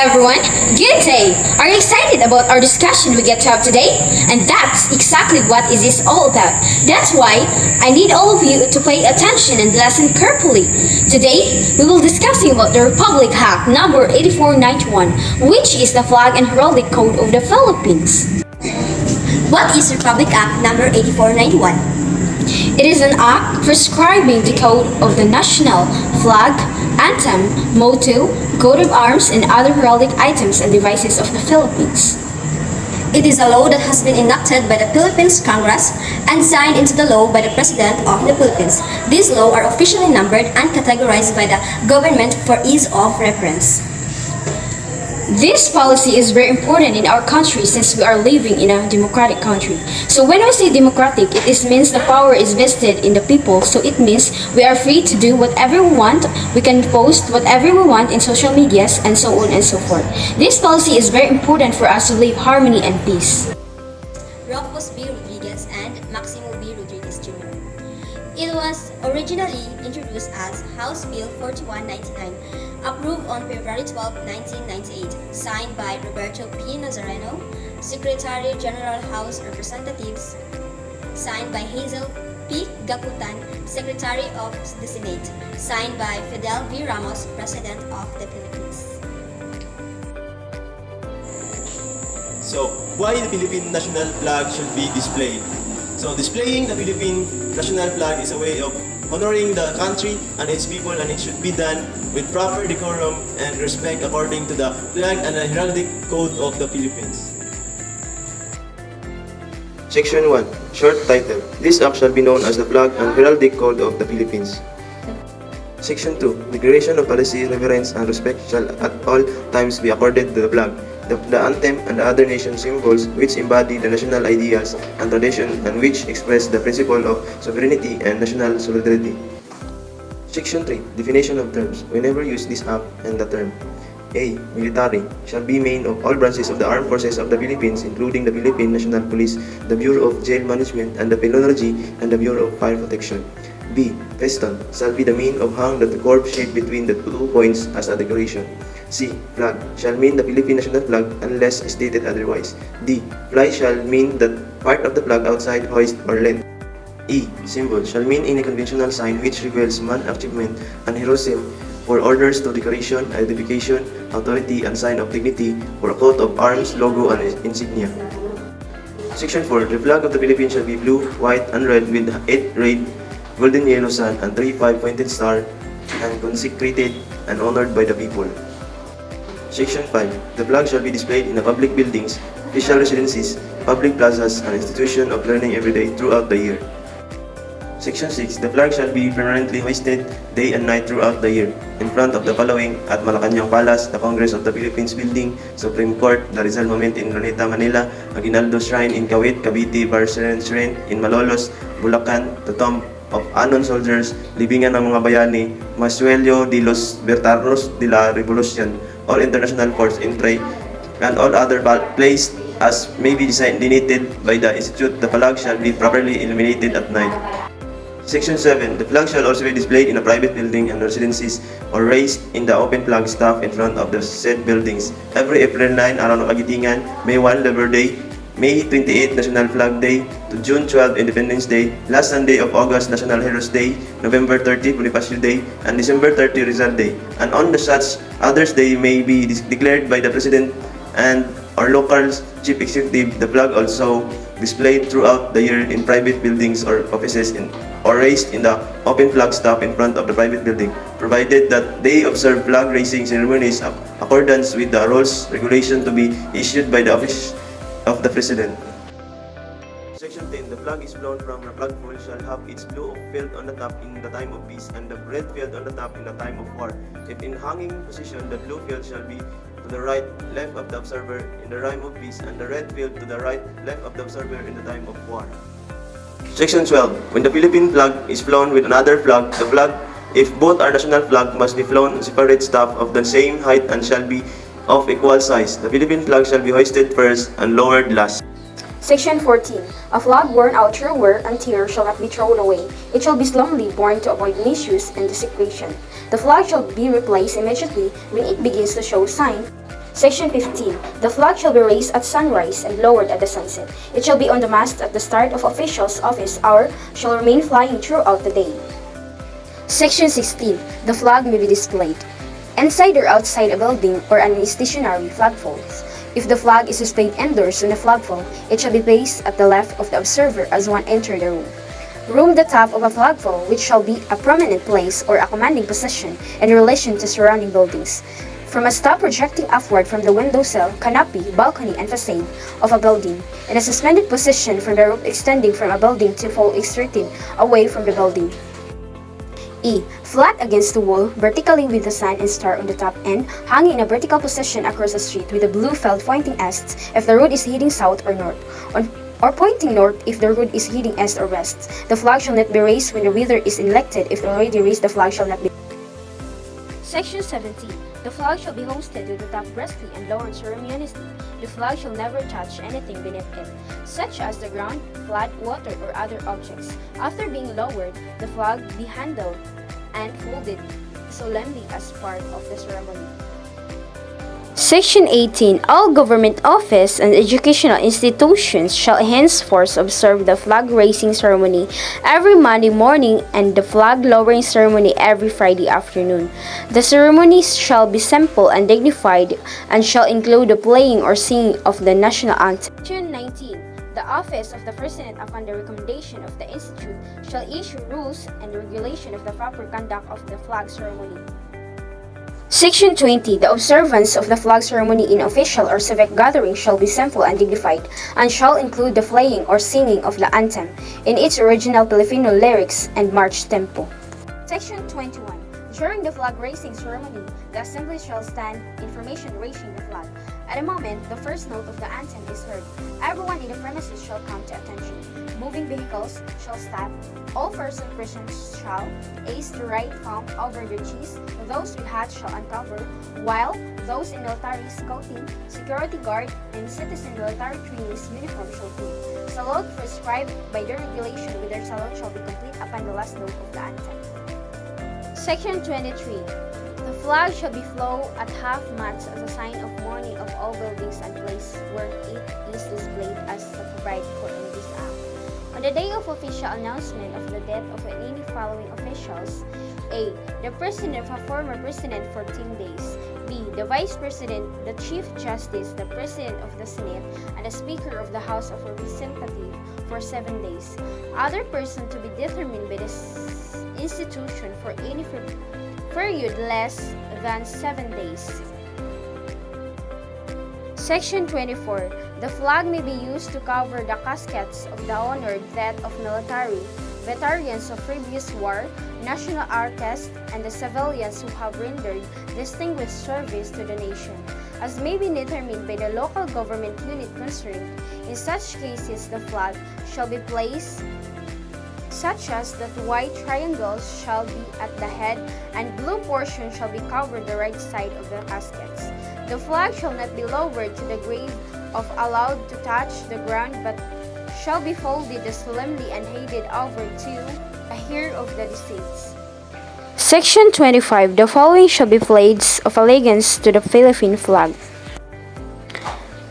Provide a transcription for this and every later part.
everyone, good day! Are you excited about our discussion we get to have today? And that's exactly what is this all about. That's why I need all of you to pay attention and listen carefully. Today, we will discussing about the Republic Act number 8491, which is the flag and heraldic code of the Philippines. What is Republic Act number 8491? It is an act prescribing the code of the national flag, anthem, motto, coat of arms, and other heraldic items and devices of the Philippines. It is a law that has been enacted by the Philippines Congress and signed into the law by the President of the Philippines. These laws are officially numbered and categorized by the government for ease of reference. This policy is very important in our country since we are living in a democratic country. So when we say democratic, it means the power is vested in the people. So it means we are free to do whatever we want. We can post whatever we want in social medias and so on and so forth. This policy is very important for us to live harmony and peace. Rufus B. Rodriguez and Maximo B. Rodriguez Jr. It was originally introduced as House Bill 4199, approved on February 12, 1998, signed by Roberto P. Nazareno, Secretary General House Representatives, signed by Hazel P. Gakutan, Secretary of the Senate, signed by Fidel V. Ramos, President of the Philippines. So, why the Philippine national flag should be displayed? So, displaying the Philippine national flag is a way of honoring the country and its people, and it should be done with proper decorum and respect according to the flag and the heraldic code of the Philippines. Section 1. Short title. This act shall be known as the Flag and Heraldic Code of the Philippines. Section 2. Declaration of policy, reverence, and respect shall at all times be accorded to the flag, the anthem, and the other nation symbols which embody the national ideas and tradition and which express the principle of sovereignty and national solidarity. Section 3. Definition of terms. Whenever use this act and the term A. Military shall be made of all branches of the armed forces of the Philippines, including the Philippine National Police, the Bureau of Jail Management and the Penology, and the Bureau of Fire Protection. B. Feston shall be the mean of hang that the corpse shaped between the 2 points as a decoration. C. Flag shall mean the Philippine national flag unless stated otherwise. D. Fly shall mean that part of the flag outside hoist or length. E. Symbol shall mean any conventional sign which reveals man achievement and heroism, for orders to decoration, identification, authority, and sign of dignity, for a coat of arms, logo, and insignia. Section 4. The flag of the Philippines shall be blue, white, and red with 8 red, golden yellow sun, and 3 5-pointed star, and consecrated and honored by the people. Section 5. The flag shall be displayed in the public buildings, official residences, public plazas, and institutions of learning every day throughout the year. Section 6. The flag shall be permanently hoisted day and night throughout the year in front of the following: at Malacañang Palace, the Congress of the Philippines Building, Supreme Court, the Rizal Monument in Luneta, Manila, Aguinaldo Shrine in Kawit, Cavite, Barcelen Shrine in Malolos, Bulacan, the Tomb of Anon Soldiers, Libingan ng mga Bayani, Masuelio de los Bertarnos de la Revolucion, all international ports in Tray, and all other placed as may be designated by the Institute. The flag shall be properly illuminated at night. Section 7. The flag shall also be displayed in a private building and residences or raised in the open flag staff in front of the said buildings. Every April 9, Araw ng Kagitingan, May 1, Labor Day, May 28, National Flag Day, to June 12, Independence Day, last Sunday of August, National Heroes Day, November 30, Bonifacio Day, and December 30, Rizal Day. And on the such others day may be declared by the President and or local chief executive. The flag also displayed throughout the year in private buildings or offices or raised in the open flag staff in front of the private building, provided that they observe flag raising ceremonies in accordance with the rules regulation to be issued by the office of the President. Section 10. The flag is flown from a flagpole shall have its blue field on the top in the time of peace and the red field on the top in the time of war. If in hanging position, the blue field shall be to the right, left of the observer in the time of peace, and the red field to the right, left of the observer in the time of war. Section 12. When the Philippine flag is flown with another flag, the flag, if both are national flag, must be flown on separate staff of the same height and shall be of equal size. The Philippine flag shall be hoisted first and lowered last. Section 14. A flag worn out through wear and tear shall not be thrown away. It shall be slowly worn to avoid misuse and desecration. The flag shall be replaced immediately when it begins to show signs Section 15. The flag shall be raised at sunrise and lowered at the sunset. It shall be on the mast at the start of official's office hour, shall remain flying throughout the day. Section 16. The flag may be displayed inside or outside a building or an stationary flagpole. If the flag is displayed indoors on a flagpole, it shall be placed at the left of the observer as one enters the room. Room the top of a flagpole, which shall be a prominent place or a commanding position in relation to surrounding buildings. From a stop projecting upward from the window sill, canopy, balcony, and facade of a building, in a suspended position from the roof extending from a building to pole extruding away from the building. E. Flat against the wall, vertically with the sun and star on the top end, hanging in a vertical position across the street with a blue felt pointing east if the road is heading south or north, or pointing north if the road is heading east or west. The flag shall not be raised when the weather is elected. If already raised, the flag shall not be. Section 17. The flag shall be hoisted to the top breastly and lowered ceremoniously. The flag shall never touch anything beneath it, such as the ground, flood, water, or other objects. After being lowered, the flag be handled and folded solemnly as part of the ceremony. Section 18. All government office and educational institutions shall henceforth observe the flag raising ceremony every Monday morning and the flag lowering ceremony every Friday afternoon. The ceremonies shall be simple and dignified and shall include the playing or singing of the national anthem. Section 19. The office of the President, upon the recommendation of the Institute, shall issue rules and regulation of the proper conduct of the flag ceremony. Section 20. The observance of the flag ceremony in official or civic gatherings shall be simple and dignified, and shall include the playing or singing of the anthem in its original Filipino lyrics and march tempo. Section 21. During the flag raising ceremony, the assembly shall stand in formation raising the flag. At a moment, the first note of the anthem is heard. Everyone in the premises shall come to attention. Moving vehicles shall stop. All person present shall ace the right palm over their cheeks. Those with hats shall uncover, while those in military scouting, security guard, and citizen military trainees uniform shall be. Salute prescribed by the regulation with their salute shall be complete upon the last note of the anthem. Section 23. The flag shall be flown at half-mast as a sign of mourning of all buildings and places where it is displayed as provided for in this act. On the day of official announcement of the death of any following officials: A. The President of a former President for 10 days. B. The Vice President, the Chief Justice, the President of the Senate, and the Speaker of the House of Representatives for 7 days. Other person to be determined by the institution for any period less than 7 days. Section 24. The flag may be used to cover the caskets of the honored dead of military, veterans of previous war, national artists, and the civilians who have rendered distinguished service to the nation, as may be determined by the local government unit concerned. In such cases, the flag shall be placed such as that white triangles shall be at the head and blue portion shall be covered the right side of the caskets. The flag shall not be lowered to the grave of allowed to touch the ground, but shall be folded solemnly and handed over to a heir of the deceased. Section 25. The following shall be flags of allegiance to the Philippine flag.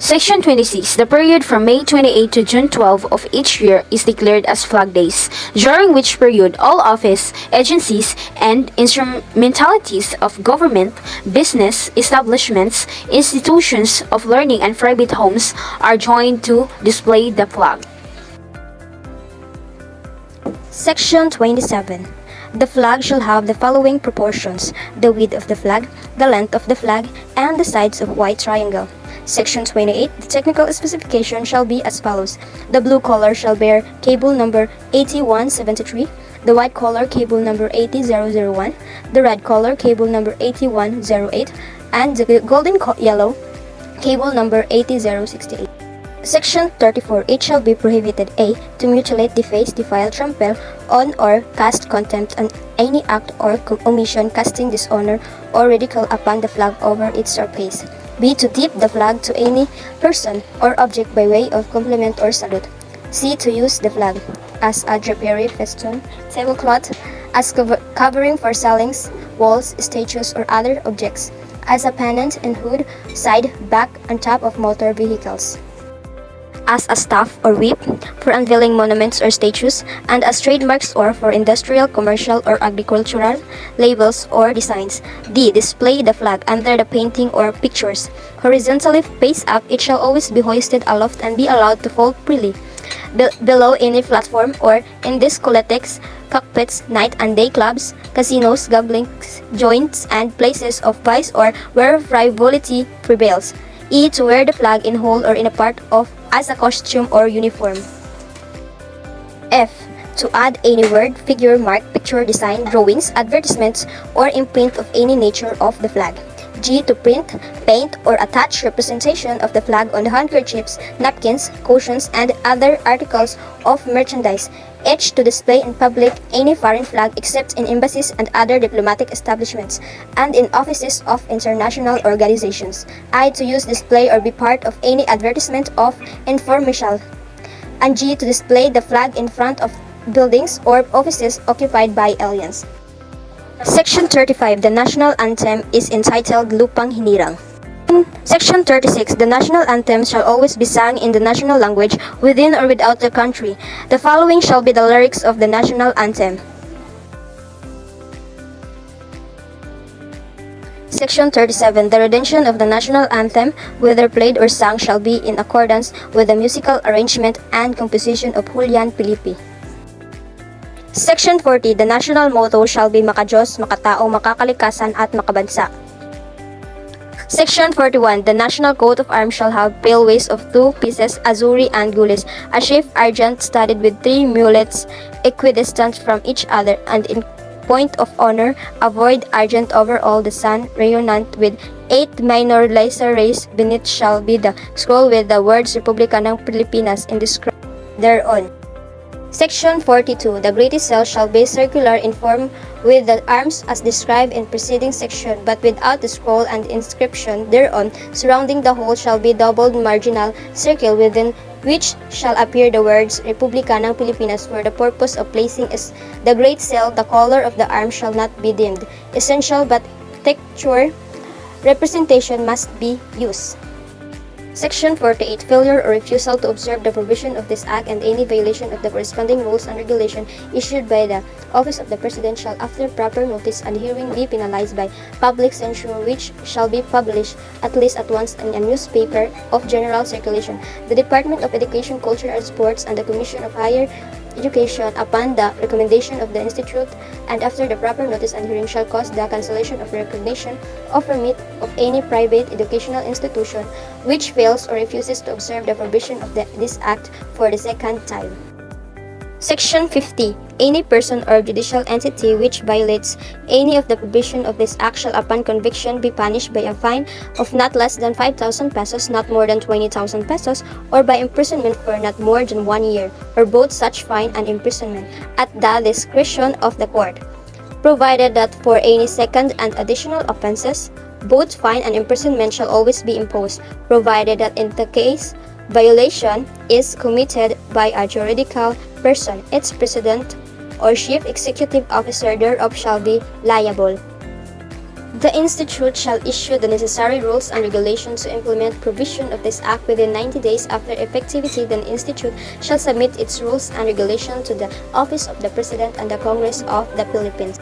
Section 26. The period from May 28 to June 12 of each year is declared as Flag Days, during which period all office, agencies, and instrumentalities of government, business, establishments, institutions of learning, and private homes are joined to display the flag. Section 27. The flag shall have the following proportions: the width of the flag, the length of the flag, and the sides of white triangle. Section 28. The technical specification shall be as follows: the blue color shall bear cable number 8173, the white color cable number 80001, the red color cable number 8108, and the golden yellow cable number 8068. Section 34. It shall be prohibited: A. To mutilate, deface, defile, trample on, or cast contempt on any act or omission casting dishonor or ridicule upon the flag over its surface. B. To dip the flag to any person or object by way of compliment or salute. C. To use the flag as a drapery, festoon, tablecloth, as covering for ceilings, walls, statues, or other objects. as a pennant and hood, side, back, and top of motor vehicles, as a staff or whip for unveiling monuments or statues, and as trademarks or for industrial, commercial, or agricultural labels or designs. D. Display the flag under the painting or pictures. Horizontally face up, it shall always be hoisted aloft and be allowed to fall freely below any platform or in discotheques, cockpits, night and day clubs, casinos, gambling joints, and places of vice or where frivolity prevails. E. To wear the flag in whole or in a part of as a costume or uniform. F. To add any word, figure, mark, picture, design, drawings, advertisements, or imprint of any nature of the flag. G. To print, paint, or attach representation of the flag on the handkerchiefs, napkins, cushions, and other articles of merchandise. H. To display in public any foreign flag except in embassies and other diplomatic establishments, and in offices of international organizations. I. To use, display, or be part of any advertisement of information. And G. To display the flag in front of buildings or offices occupied by aliens. Section 35. The national anthem is entitled Lupang Hinirang. Section 36. The national anthem shall always be sung in the national language within or without the country. The following shall be the lyrics of the national anthem. Section 37. The rendition of the national anthem, whether played or sung, shall be in accordance with the musical arrangement and composition of Julian Filipi. Section 40. The national motto shall be Makadiyos, Makatao, Makakalikasan, at Makabansa. Section 41. The national coat of arms shall have pale waist of 2 pieces, azuri and gules, a sheaf argent studded with 3 mulets equidistant from each other, and in point of honor, a void argent over all the sun, rayonant with 8 minor laser rays beneath shall be the scroll with the words Republika ng Pilipinas inscribed thereon. Section 42. The greatest cell shall be circular in form with the arms as described in preceding section, but without the scroll and inscription thereon. Surrounding the whole shall be doubled marginal circle within which shall appear the words Republika ng Pilipinas for the purpose of placing is the great cell. The color of the arms shall not be dimmed. Essential but texture representation must be used. Section 48. Failure or refusal to observe the provision of this Act and any violation of the corresponding rules and regulation issued by the Office of the President shall, after proper notice and hearing, be penalized by public censure, which shall be published at least at once in a newspaper of general circulation. The Department of Education, Culture, and Sports and the Commission of Higher Education, upon the recommendation of the Institute and after the proper notice and hearing, shall cause the cancellation of recognition of permit of any private educational institution which fails or refuses to observe the provision of this Act for the second time. Section 50. Any person or judicial entity which violates any of the provision of this Act shall, upon conviction, be punished by a fine of not less than 5,000 pesos, not more than 20,000 pesos, or by imprisonment for not more than 1 year, or both such fine and imprisonment, at the discretion of the court. Provided that for any second and additional offenses, both fine and imprisonment shall always be imposed, provided that in the case violation is committed by a juridical person, its president or chief executive officer thereof shall be liable. The Institute shall issue the necessary rules and regulations to implement provision of this Act within 90 days after effectivity. The Institute shall submit its rules and regulations to the Office of the President and the Congress of the Philippines.